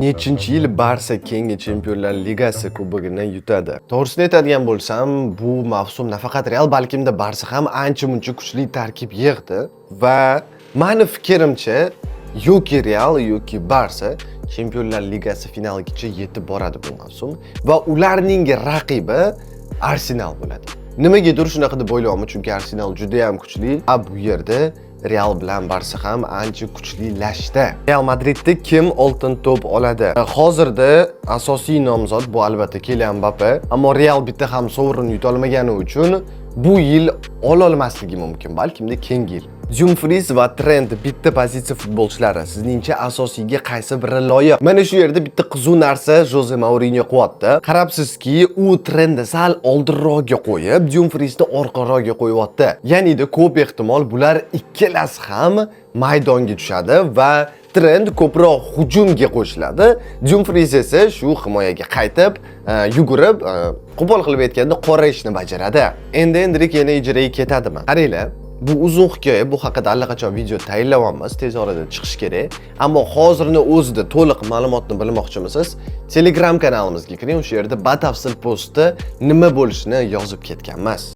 nechinchi yil Barsa keyingi Chempionlar Ligasi kubogini yutadi. To'g'risini aytadigan bo'lsam, bu mavsum nafaqat Real, balkimda Barsa ham ancha-muncha kuchli tarkib yig'di va meni fikrimcha yoki Real yoki Barsa Chempionlar Ligasi finaligacha yetib boradi bu mavsum va ularning raqibi Arsenal bo'ladi. Nimaga shunaqa deb o'ylayapman? Chunki Arsenal juda ham kuchli. Bu yerda Real bilan Barsa ham ancha kuchlilashdi. Real Madridda kim oltin to'p oladi? Hozirda asosiy nomzod bu albatta Kylian Mbappe, ammo Real bitta ham sovrin yuta olmagani uchun bu yil ola olmasligi mumkin, balkimda keyingi yil. Dumfries va Trent bitta pozitsiya futbolchilari. Sizningcha asosiyga qaysi biri loyiq? Mana shu yerda bitta qizuv narsa Jose Mourinho qilyapti. Qarabsizki, u Trentni sal oldinroqga qo'yib, Dumfriesni orqaroqga qo'yapti. Ya'ni ko'p ehtimol bular ikkalasi ham maydonga tushadi va Trent ko'proq hujumga qo'shiladi. Dumfries esa shu himoyaga qaytib, yugurib, qo'pol qilib aytganda qora ishni bajaradi. Endi-endilik yana ijaraga ketadimi? Qaranglar. Bu uzun hikoya, bu haqida allaqachon video tayyorlayapmiz, tez orada chiqish kerak. Ammo hozirni o'zida to'liq ma'lumotni bilmoqchimisiz? Telegram kanalimizga kiring, o'sha yerda batafsil postda nima bo'lishini yozib ketganmiz.